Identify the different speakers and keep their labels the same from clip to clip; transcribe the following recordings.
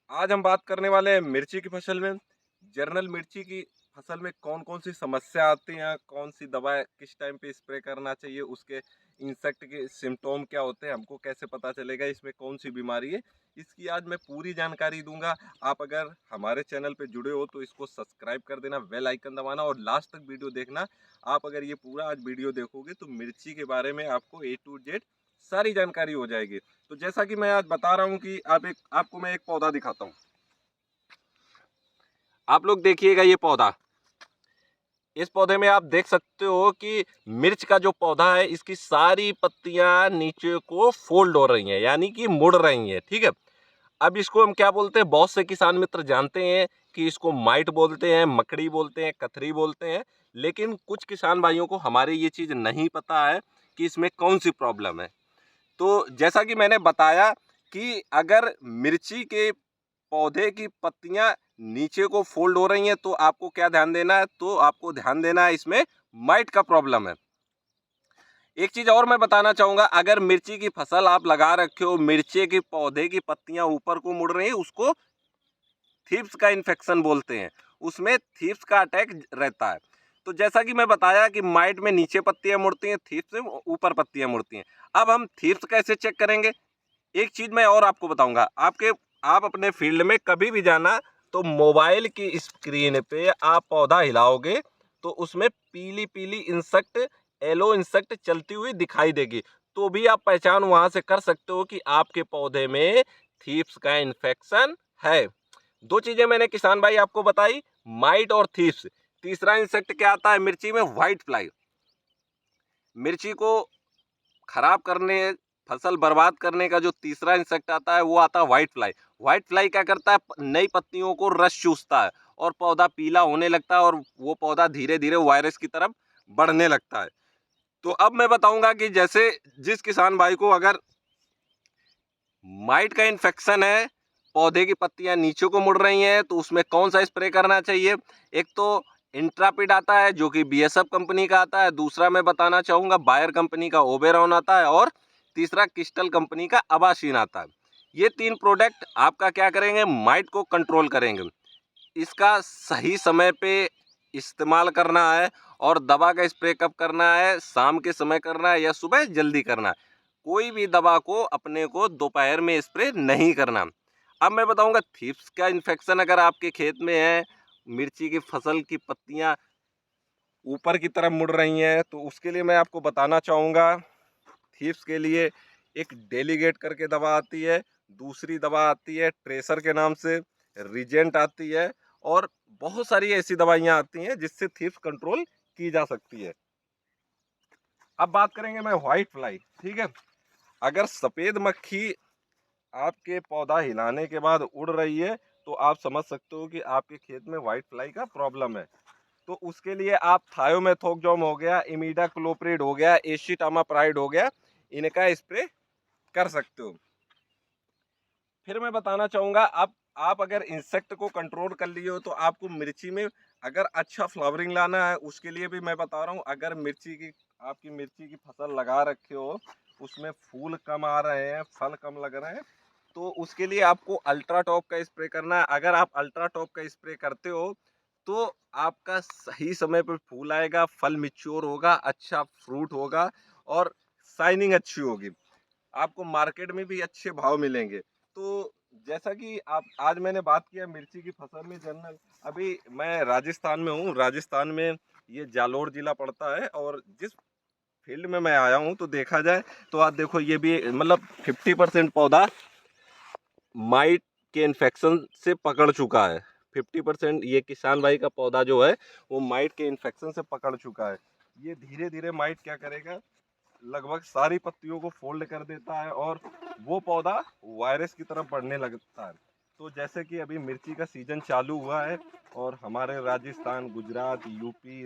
Speaker 1: आज हम बात करने वाले हैं मिर्ची की फसल में। जनरल मिर्ची की फसल में कौन-कौन सी समस्या आती हैं, कौन सी दवा किस टाइम पे स्प्रे करना चाहिए, उसके इंसेक्ट के सिम्पटोम क्या होते हैं, हमको कैसे पता चलेगा इसमें कौन सी बीमारी है, इसकी आज मैं पूरी जानकारी दूँगा। आप अगर हमारे चैनल पे जुड़े हो तो इसको सब्सक्राइब कर देना, बेल आइकन दबाना और लास्ट तक वीडियो देखना। आप अगर ये पूरा आज वीडियो देखोगे तो मिर्ची के बारे में आपको ए टू जेड सारी जानकारी हो जाएगी। तो जैसा कि मैं आज बता रहा हूँ कि आपको मैं एक पौधा दिखाता हूँ। आप लोग देखिएगा ये पौधा। इस पौधे में आप देख सकते हो कि मिर्च का जो पौधा है इसकी सारी पत्तियां नीचे को फोल्ड हो रही हैं, यानी कि मुड़ रही हैं। ठीक है। अब इसको हम क्या बोलते हैं, बहुत से किसान मित्र जानते हैं कि इसको माइट बोलते हैं, मकड़ी बोलते हैं, कथरी बोलते हैं। लेकिन कुछ किसान भाइयों को हमारे ये चीज़ नहीं पता है कि इसमें कौन सी प्रॉब्लम है। तो जैसा कि मैंने बताया कि अगर मिर्ची के पौधे की पत्तियां नीचे को फोल्ड हो रही हैं तो आपको क्या ध्यान देना है, तो आपको ध्यान देना है इसमें माइट का प्रॉब्लम है। एक चीज और मैं बताना चाहूंगा, अगर मिर्ची की फसल आप लगा रखे हो, मिर्ची के पौधे की पत्तियां ऊपर को मुड़ रही है, उसको थीप्स का इन्फेक्शन बोलते हैं। उसमें थीप्स का अटैक रहता है। तो जैसा कि मैं बताया कि माइट में नीचे पत्तियां मुड़ती हैं, थीप्स में ऊपर पत्तियां मुड़ती हैं। अब हम थीप्स कैसे चेक करेंगे, एक चीज मैं और आपको बताऊंगा। आप अपने फील्ड में कभी भी जाना तो मोबाइल की स्क्रीन पे आप पौधा हिलाओगे तो उसमें पीली पीली इंसेक्ट, येलो इंसेक्ट चलती हुई दिखाई देगी। तो भी आप पहचान वहां से कर सकते हो कि आपके पौधे में थीप्स का इन्फेक्शन है। दो चीजें मैंने किसान भाई आपको बताई, माइट और थीप्स। तीसरा इंसेक्ट क्या आता है मिर्ची में, व्हाइट फ्लाई। मिर्ची को खराब करने, फसल बर्बाद करने का जो तीसरा इंसेक्ट आता है वो आता है व्हाइट फ्लाई। व्हाइट फ्लाई क्या करता है, नई पत्तियों को रस चूसता है और पौधा पीला होने लगता है और वो पौधा धीरे धीरे वायरस की तरफ बढ़ने लगता है। तो अब मैं बताऊंगा कि जैसे जिस किसान भाई को अगर माइट का इन्फेक्शन है, पौधे की पत्तियां नीचे को मुड़ रही हैं, तो उसमें कौन सा स्प्रे करना चाहिए। एक तो इंट्रापिड आता है जो कि बीएसएफ कंपनी का आता है, दूसरा मैं बताना चाहूंगा बायर कंपनी का ओबेरॉन आता है, और तीसरा क्रिस्टल कंपनी का अबाशीन आता है। ये तीन प्रोडक्ट आपका क्या करेंगे, माइट को कंट्रोल करेंगे। इसका सही समय पे इस्तेमाल करना है, और दवा का स्प्रे कब करना है, शाम के समय करना है या सुबह जल्दी करना है। कोई भी दवा को अपने को दोपहर में स्प्रे नहीं करना। अब मैं बताऊंगा थ्रिप्स का इन्फेक्शन अगर आपके खेत में है, मिर्ची की फसल की पत्तियां ऊपर की तरफ मुड़ रही हैं, तो उसके लिए मैं आपको बताना चाहूँगा, थ्रिप्स के लिए एक डेलीगेट करके दवा आती है, दूसरी दवा आती है ट्रेसर के नाम से, रिजेंट आती है, और बहुत सारी ऐसी दवाइयाँ आती हैं जिससे थ्रिप्स कंट्रोल की जा सकती है। अब बात करेंगे मैं व्हाइट फ्लाई। ठीक है। अगर सफ़ेद मक्खी आपके पौधा हिलाने के बाद उड़ रही है तो आप समझ सकते हो कि आपके खेत में व्हाइट फ्लाई का प्रॉब्लम है। तो उसके लिए आप थायोमेथोक्सोम हो गया, इमिडाक्लोप्रिड हो गया, एसिटामाप्राइड हो गया, इनका स्प्रे कर सकते हो। फिर मैं बताना चाहूँगा, आप अगर इंसेक्ट को कंट्रोल कर लिए हो तो आपको मिर्ची में अगर अच्छा फ्लावरिंग लाना है, उसके लिए भी मैं बता रहा हूँ। अगर आपकी मिर्ची की फसल लगा रखे हो, उसमें फूल कम आ रहे हैं, फल कम लग रहे हैं, तो उसके लिए आपको अल्ट्रा टॉप का स्प्रे करना है। अगर आप अल्ट्रा टॉप का स्प्रे करते हो तो आपका सही समय पर फूल आएगा, फल मिच्योर होगा, अच्छा फ्रूट होगा, और शाइनिंग अच्छी होगी। आपको मार्केट में भी अच्छे भाव मिलेंगे। तो जैसा कि आप आज मैंने बात किया मिर्ची की फसल में जनरल, अभी मैं राजस्थान में हूँ। राजस्थान में ये जालोर जिला पड़ता है, और जिस फील्ड में मैं आया हूँ तो देखा जाए तो आप देखो ये भी मतलब 50% पौधा माइट के इन्फेक्शन से पकड़ चुका है। 50% ये किसान भाई का पौधा जो है वो माइट के इन्फेक्शन से पकड़ चुका है। ये धीरे धीरे माइट क्या करेगा, लगभग सारी पत्तियों को फोल्ड कर देता है और वो पौधा वायरस की तरफ बढ़ने लगता है। तो जैसे कि अभी मिर्ची का सीजन चालू हुआ है, और हमारे राजस्थान, गुजरात, यूपी,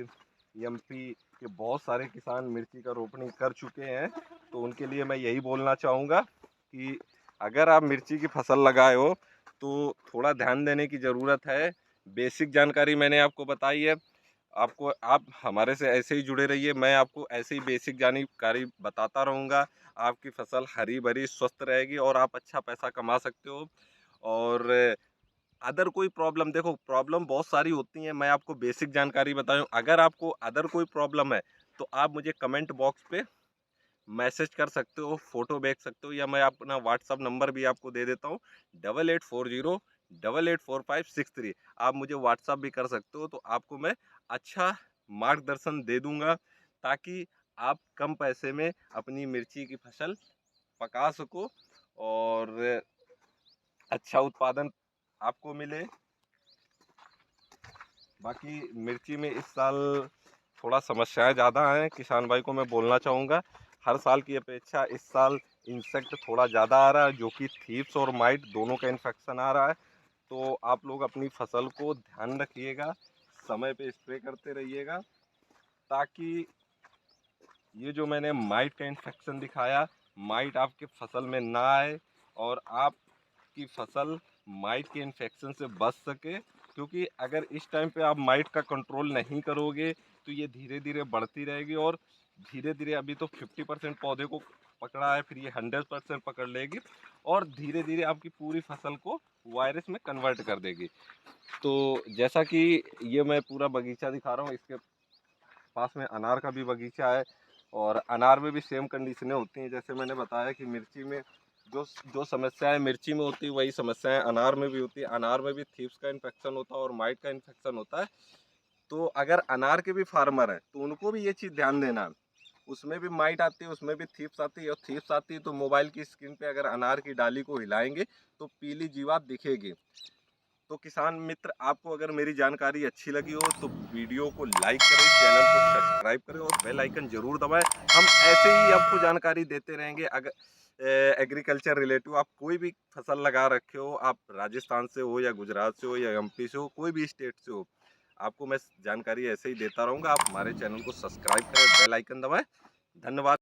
Speaker 1: एमपी के बहुत सारे किसान मिर्ची का रोपणी कर चुके हैं। तो उनके लिए मैं यही बोलना चाहूँगा कि अगर आप मिर्ची की फसल लगाए हो तो थोड़ा ध्यान देने की ज़रूरत है। बेसिक जानकारी मैंने आपको बताई है। आप हमारे से ऐसे ही जुड़े रहिए, मैं आपको ऐसे ही बेसिक जानकारी बताता रहूँगा। आपकी फसल हरी भरी स्वस्थ रहेगी और आप अच्छा पैसा कमा सकते हो। और अदर कोई प्रॉब्लम, देखो प्रॉब्लम बहुत सारी होती हैं, मैं आपको बेसिक जानकारी बताऊं। अगर आपको अदर कोई प्रॉब्लम है तो आप मुझे कमेंट बॉक्स पे मैसेज कर सकते हो, फ़ोटो भेज सकते हो, या मैं अपना व्हाट्सअप नंबर भी आपको दे देता हूँ 8840 884563। आप मुझे व्हाट्सअप भी कर सकते हो, तो आपको मैं अच्छा मार्गदर्शन दे दूंगा, ताकि आप कम पैसे में अपनी मिर्ची की फसल पका सको और अच्छा उत्पादन आपको मिले। बाकी मिर्ची में इस साल थोड़ा समस्याएं ज़्यादा हैं, किसान भाई को मैं बोलना चाहूँगा। हर साल की अपेक्षा इस साल इंसेक्ट थोड़ा ज़्यादा आ रहा है, जो कि थीप्स और माइट दोनों का इन्फेक्शन आ रहा है। तो आप लोग अपनी फसल को ध्यान रखिएगा, समय पे स्प्रे करते रहिएगा, ताकि ये जो मैंने माइट का इन्फेक्शन दिखाया, माइट आपके फसल में ना आए और आपकी फसल माइट के इन्फेक्शन से बच सके। क्योंकि अगर इस टाइम पे आप माइट का कंट्रोल नहीं करोगे तो ये धीरे धीरे बढ़ती रहेगी, और धीरे धीरे अभी तो 50% पौधे को पकड़ा है, फिर ये 100% पकड़ लेगी और धीरे धीरे आपकी पूरी फसल को वायरस में कन्वर्ट कर देगी। तो जैसा कि ये मैं पूरा बगीचा दिखा रहा हूँ, इसके पास में अनार का भी बगीचा है, और अनार में भी सेम कंडीशनें होती हैं। जैसे मैंने बताया कि मिर्ची में जो जो समस्याएं मिर्ची में होती है वही समस्याएं अनार में भी होती है। अनार में भी थीप्स का इन्फेक्शन होता है और माइट का इन्फेक्शन होता है। तो अगर अनार के भी फार्मर हैं तो उनको भी ये चीज़ ध्यान देना है, उसमें भी माइट आती है, उसमें भी थीप्स आती है, और थीप्स आती है तो मोबाइल की स्क्रीन पे अगर अनार की डाली को हिलाएंगे तो पीली जीवात दिखेगी। तो किसान मित्र, आपको अगर मेरी जानकारी अच्छी लगी हो तो वीडियो को लाइक करें, चैनल को सब्सक्राइब करें और बेल आइकन जरूर दबाएं। हम ऐसे ही आपको जानकारी देते रहेंगे। अगर एग्रीकल्चर रिलेटिव आप कोई भी फसल लगा रखे हो, आप राजस्थान से हो या गुजरात से हो या एमपी से हो, कोई भी स्टेट से हो, आपको मैं जानकारी ऐसे ही देता रहूँगा। आप हमारे चैनल को सब्सक्राइब करें, बेल आइकन दबाएं। धन्यवाद।